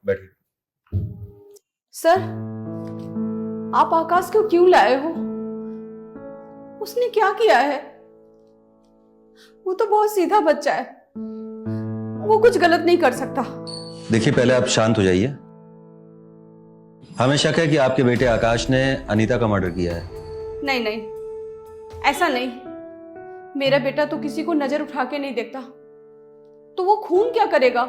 बैठिए। सर, आप आकाश को क्यों लाए हो? उसने क्या किया है? वो तो बहुत सीधा बच्चा है, वो कुछ गलत नहीं कर सकता। देखिए, पहले आप शांत हो जाइए। हमें शक है कि आपके बेटे आकाश ने अनीता का मर्डर किया है। नहीं नहीं, ऐसा नहीं। मेरा बेटा तो किसी को नजर उठा के नहीं देखता, तो वो खून क्या करेगा?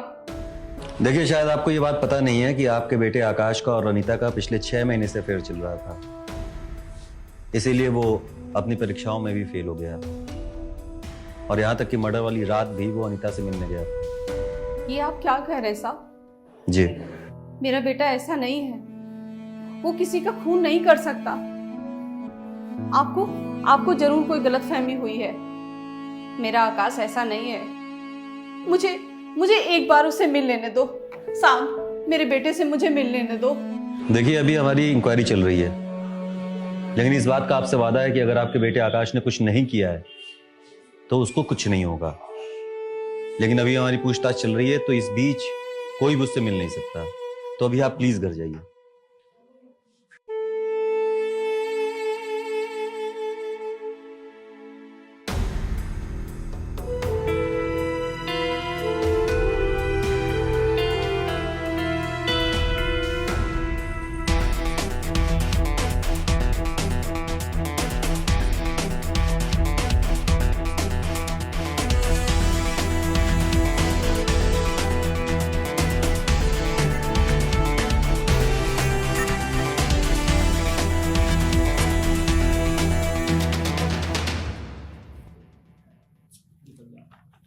देखिए, शायद आपको ये बात पता नहीं है कि आपके बेटे आकाश का और अनीता का पिछले 6 महीने से अफेयर चल रहा था, इसीलिए वो अपनी परीक्षाओं में भी फेल हो गया और यहाँ तक कि मर्डर वाली रात भी वो अनीता से मिलने गया था। ये आप क्या कह रहे हैं साहब? जी, मेरा बेटा ऐसा नहीं है, वो किसी का खून नहीं कर सकता। आपको जरूर कोई गलतफहमी हुई है। मेरा आकाश ऐसा नहीं है। मुझे एक बार उसे मिल लेने दो। शाम, मेरे बेटे से मुझे मिल लेने दो। देखिए, अभी हमारी इंक्वायरी चल रही है, लेकिन इस बात का आपसे वादा है कि अगर आपके बेटे आकाश ने कुछ नहीं किया है तो उसको कुछ नहीं होगा। लेकिन अभी हमारी पूछताछ चल रही है, तो इस बीच कोई भी उससे मिल नहीं सकता। तो अभी आप प्लीज घर जाइए।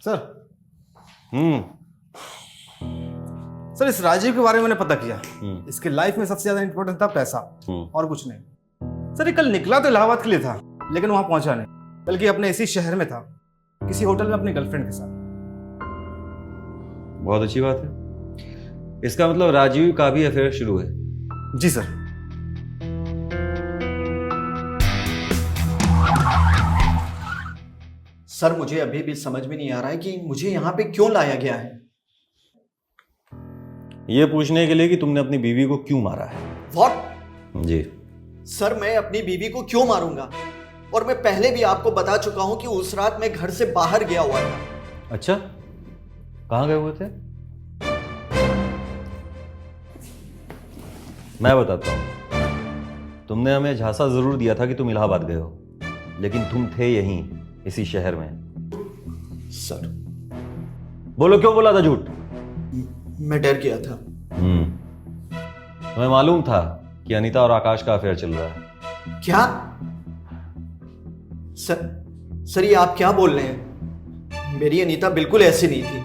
सर हम्म सर इस राजीव के बारे में मैंने पता किया। इसके लाइफ में सबसे ज्यादा इंपॉर्टेंट था पैसा, और कुछ नहीं। सर ये कल निकला तो इलाहाबाद के लिए था, लेकिन वहां पहुंचा नहीं, बल्कि अपने इसी शहर में था, किसी होटल में अपनी गर्लफ्रेंड के साथ। बहुत अच्छी बात है। इसका मतलब राजीव का भी अफेयर शुरू है। जी सर। सर मुझे अभी भी समझ में नहीं आ रहा है कि मुझे यहाँ पे क्यों लाया गया है। ये पूछने के लिए कि तुमने अपनी बीवी को क्यों मारा है। व्हाट? जी सर मैं अपनी बीवी को क्यों मारूंगा? और मैं पहले भी आपको बता चुका हूं कि उस रात मैं घर से बाहर गया हुआ था। अच्छा, कहाँ गए हुए थे? मैं बताता हूं। तुमने हमें झांसा जरूर दिया था कि तुम इलाहाबाद गए हो, लेकिन तुम थे यहीं इसी शहर में। सर बोलो, क्यों बोला था झूठ? मैं डर गया था। तुम्हें मालूम था कि अनीता और आकाश का अफेयर चल रहा है। क्या? सर ये आप क्या बोल रहे हैं? मेरी अनीता बिल्कुल ऐसी नहीं थी।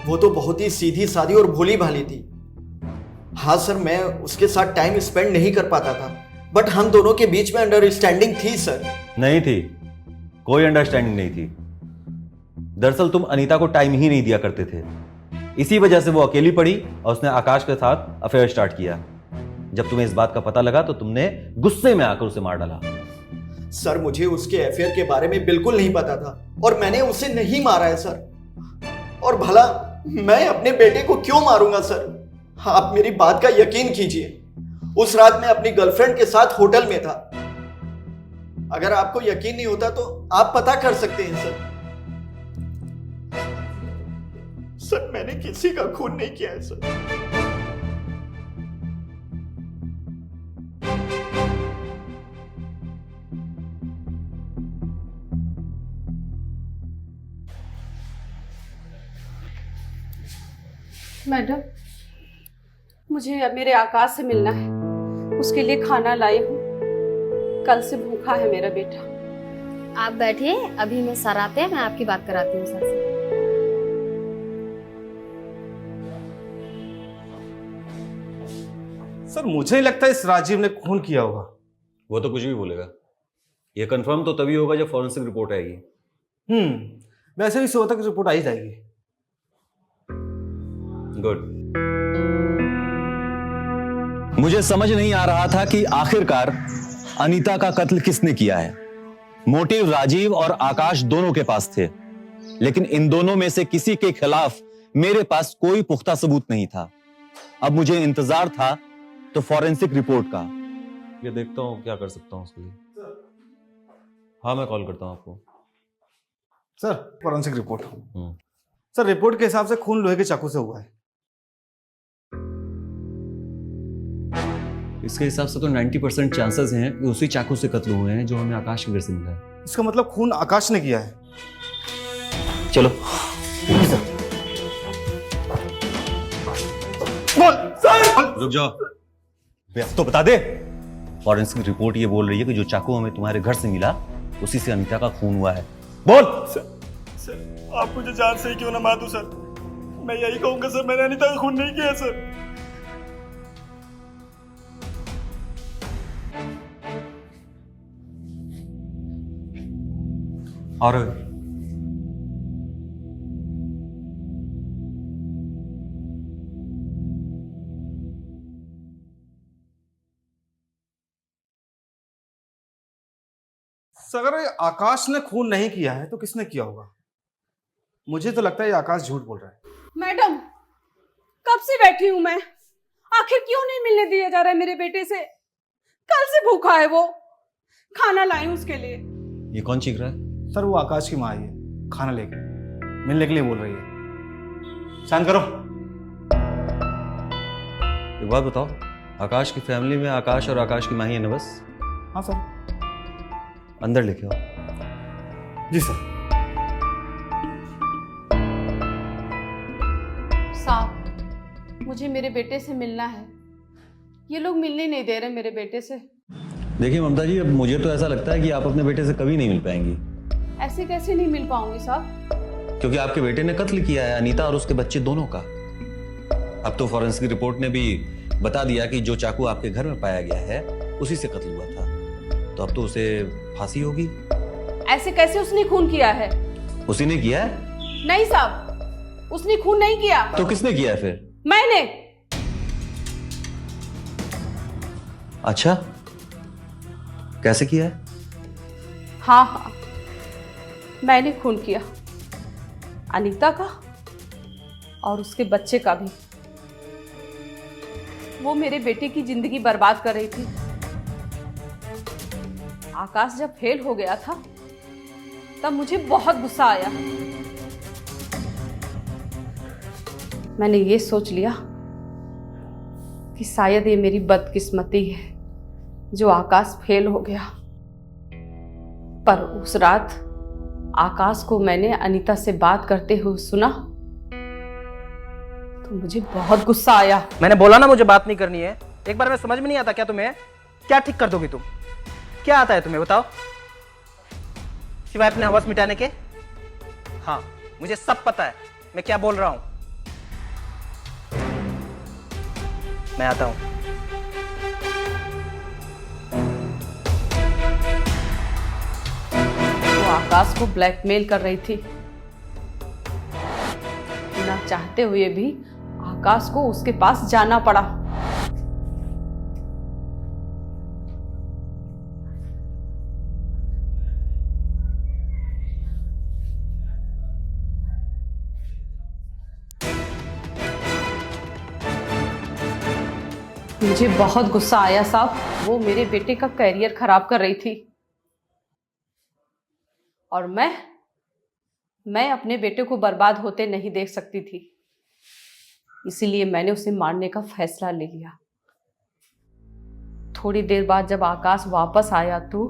वो तो बहुत ही सीधी सादी और भोली भाली थी। हाँ सर, मैं उसके साथ टाइम स्पेंड नहीं कर पाता था, बट हम दोनों के बीच में अंडरस्टैंडिंग थी सर। नहीं थी, कोई अंडरस्टैंडिंग नहीं थी। दरअसल तुम अनीता को टाइम ही नहीं दिया करते थे, इसी वजह से वो अकेली पड़ी और उसने आकाश के साथ अफेयर स्टार्ट किया। जब तुम्हें इस बात का पता लगा तो तुमने गुस्से में आकर उसे मार डाला। सर मुझे उसके अफेयर के बारे में बिल्कुल नहीं पता था, और मैंने उसे नहीं मारा है सर। और भला मैं अपने बेटे को क्यों मारूंगा सर? आप मेरी बात का यकीन कीजिए, उस रात मैं अपनी गर्लफ्रेंड के साथ होटल में था। अगर आपको यकीन नहीं होता तो आप पता कर सकते हैं सर। सर मैंने किसी का खून नहीं किया है सर। मैडम, मुझे मेरे आकाश से मिलना है, उसके लिए खाना लाई हूँ। कल से भूखा है मेरा बेटा। आप बैठिए, अभी मैं सर आते हैं, मैं आपकी बात कराती हूँ सर से। सर मुझे नहीं लगता इस राजीव ने खून किया होगा। वो तो कुछ भी बोलेगा। ये कंफर्म तो तभी होगा जब फॉरेंसिक रिपोर्ट आएगी। वैसे भी 100 तक रिपोर्ट आ ही जाएगी। गुड। मुझे समझ नहीं आ रहा था कि आखिरकार अनीता का कत्ल किसने किया है। मोटिव राजीव और आकाश दोनों के पास थे, लेकिन इन दोनों में से किसी के खिलाफ मेरे पास कोई पुख्ता सबूत नहीं था। अब मुझे इंतजार था तो फॉरेंसिक रिपोर्ट का। ये देखता हूँ क्या कर सकता हूँ उसके लिए। हाँ, मैं कॉल करता हूँ आपको। Sir forensic report. Sir report के हिसाब से खून लोहे के चाकू से हुआ है। इसके हिसाब से तो 90% चांसेस हैं कि उसी चाकू से कत्ल हुए हैं जो हमें आकाश के घर से मिला है। इसका मतलब खून आकाश ने किया है। चलो। रुक जाओ, तो बता दे। फॉरेंसिक रिपोर्ट ये बोल रही है कि जो चाकू हमें तुम्हारे घर से मिला उसी से अनीता का खून हुआ है। बोल। सर आप मुझे जान से ही क्यों ना मार दो सर, मैं यही कहूंगा सर, मैंने अनीता का खून नहीं किया सर। और अगर ये आकाश ने खून नहीं किया है तो किसने किया होगा? मुझे तो लगता है ये आकाश झूठ बोल रहा है। मैडम, कब से बैठी हूं मैं, आखिर क्यों नहीं मिलने दिया जा रहा है मेरे बेटे से? कल से भूखा है वो, खाना लाई हूं उसके लिए। ये कौन चीख रहा है? सर वो आकाश की माँ आई है, खाना लेके मिलने के लिए बोल रही है। शांत करो। एक बात बताओ, आकाश की फैमिली में आकाश और आकाश की माँ ही है ना बस? हाँ सर। अंदर लेके आओ। जी सर। साहब, मुझे मेरे बेटे से मिलना है। ये लोग मिलने नहीं दे रहे मेरे बेटे से। देखिए ममता जी, अब मुझे तो ऐसा लगता है कि आप अपने बेटे से कभी नहीं मिल पाएंगी। ऐसे कैसे नहीं मिल पाऊंगी साहब? क्योंकि आपके बेटे ने कत्ल किया है अनीता और उसके बच्चे दोनों का। अब तो फॉरेंसिक रिपोर्ट ने भी बता दिया कि जो चाकू आपके घर में पाया गया है उसी से कत्ल हुआ था, तो अब तो उसे फांसी होगी। ऐसे कैसे उसने खून किया है? उसी ने किया है? नहीं साहब, उसने खून नहीं किया। तो किसने किया है फिर? मैंने। अच्छा, कैसे किया है? हाँ हाँ, मैंने खून किया, अनीता का और उसके बच्चे का भी। वो मेरे बेटे की जिंदगी बर्बाद कर रही थी। आकाश जब फेल हो गया था तब मुझे बहुत गुस्सा आया। मैंने ये सोच लिया कि शायद ये मेरी बदकिस्मती है जो आकाश फेल हो गया। पर उस रात आकाश को मैंने अनीता से बात करते हुए सुना तो मुझे बहुत गुस्सा आया। मैंने बोला ना मुझे बात नहीं करनी है। एक बार में समझ में नहीं आता क्या तुम्हें? क्या ठीक कर दोगी तुम? क्या आता है तुम्हें बताओ, सिवाय अपने हवस मिटाने के? हाँ, मुझे सब पता है मैं क्या बोल रहा हूं। मैं आता हूं। वो आकाश को ब्लैकमेल कर रही थी। ना चाहते हुए भी आकाश को उसके पास जाना पड़ा। मुझे बहुत गुस्सा आया साहब। वो मेरे बेटे का करियर खराब कर रही थी और मैं अपने बेटे को बर्बाद होते नहीं देख सकती थी। इसीलिए मैंने उसे मारने का फैसला ले लिया। थोड़ी देर बाद जब आकाश वापस आया तो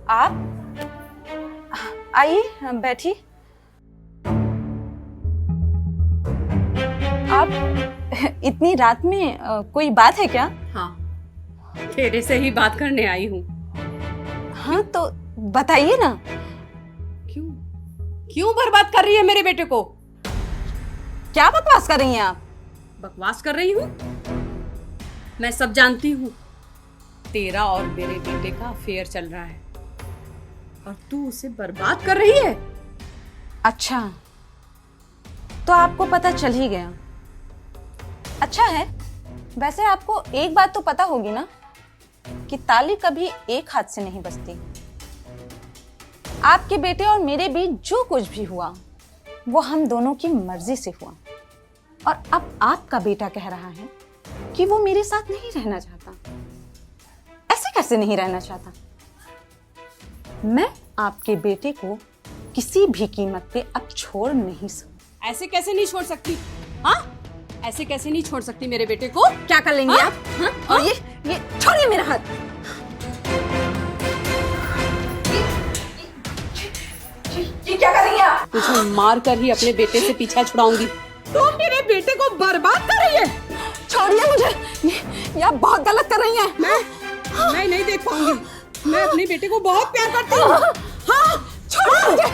आप आइए, बैठिए। आप इतनी रात में कोई बात है क्या? हाँ, तेरे से ही बात करने आई हूँ। हाँ तो बताइए ना। क्यों क्यों बर्बाद कर रही है मेरे बेटे को? क्या बकवास कर रही हैं आप? बकवास कर रही हूँ? मैं सब जानती हूँ। तेरा और मेरे बेटे का अफेयर चल रहा है और तू उसे बर्बाद कर रही है। अच्छा, तो आपको पता चल ही गया। अच्छा है, वैसे आपको एक बात तो पता होगी ना कि ताली कभी एक हाथ से नहीं बजती। आपके बेटे और मेरे बीच जो कुछ भी हुआ वो हम दोनों की मर्जी से हुआ, और अब आपका बेटा कह रहा है कि वो मेरे साथ नहीं रहना चाहता। ऐसे कैसे नहीं रहना चाहता? मैं आपके बेटे को किसी भी कीमत पे अब छोड़ नहीं सकती। ऐसे कैसे नहीं छोड़ सकती? हाँ, ऐसे कैसे नहीं छोड़ सकती मेरे बेटे को? क्या कर लेंगे आप? हाँ? और ये छोड़िए मेरा हाथ। ये क्या कर रही हैं आप? तुझे मार कर ही अपने बेटे से पीछा छुड़ाऊंगी। तो मेरे बेटे को बर्बाद कर रही है। छोड़िए मुझे, ये आप बहुत गलत कर रही हैं। मैं नहीं देख पाऊंगी। मैं अपने बेटे को बहुत प्यार करती हूँ। हाँ, छोड़िए मुझे।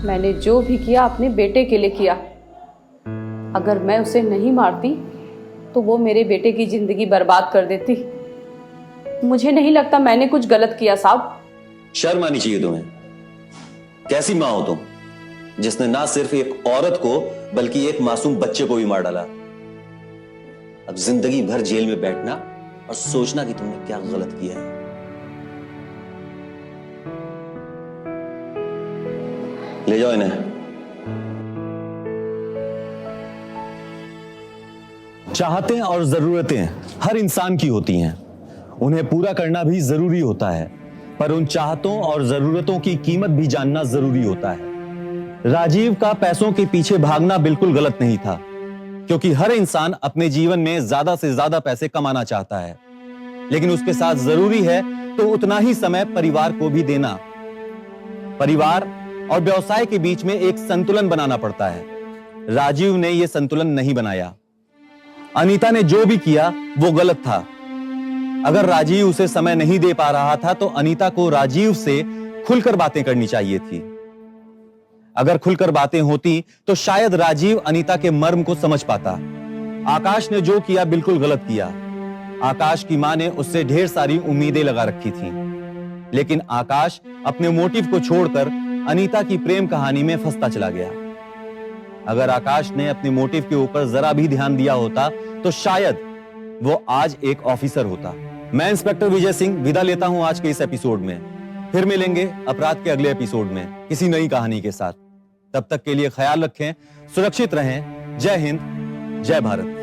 मैंने जो भी किया अपने बेटे के लिए किया। अगर मैं उसे नहीं मारती तो वो मेरे बेटे की जिंदगी बर्बाद कर देती। मुझे नहीं लगता मैंने कुछ गलत किया साहब। शर्म आनी चाहिए तुम्हें। कैसी मां हो तुम, जिसने ना सिर्फ एक औरत को बल्कि एक मासूम बच्चे को भी मार डाला। अब जिंदगी भर जेल में बैठना और सोचना कि तुमने क्या गलत किया है। ले जाओ इन्हें। चाहतें और जरूरतें हर इंसान की होती हैं, उन्हें पूरा करना भी जरूरी होता है, पर उन चाहतों और जरूरतों की कीमत भी जानना जरूरी होता है। राजीव का पैसों के पीछे भागना बिल्कुल गलत नहीं था, क्योंकि हर इंसान अपने जीवन में ज्यादा से ज्यादा पैसे कमाना चाहता है, लेकिन उसके साथ जरूरी है तो उतना ही समय परिवार को भी देना। परिवार और व्यवसाय के बीच में एक संतुलन बनाना पड़ता है। राजीव ने यह संतुलन नहीं बनाया। अनीता ने जो भी किया वो गलत था। अगर राजीव उसे समय नहीं दे पा रहा था तो अनीता को राजीव से खुलकर बातें करनी चाहिए थी। अगर खुलकर बातें होती तो शायद राजीव अनीता के मर्म को समझ पाता। आकाश ने जो किया बिल्कुल गलत किया। आकाश की मां ने उससे ढेर सारी उम्मीदें लगा रखी थी, लेकिन आकाश अपने मोटिव को छोड़कर अनीता की प्रेम कहानी में फंसता चला गया। अगर आकाश ने अपने मोटिव के ऊपर जरा भी ध्यान दिया होता तो शायद वो आज एक ऑफिसर होता। मैं इंस्पेक्टर विजय सिंह विदा लेता हूं आज के इस एपिसोड में। फिर मिलेंगे अपराध के अगले एपिसोड में किसी नई कहानी के साथ। तब तक के लिए ख्याल रखें, सुरक्षित रहें। जय हिंद, जय भारत।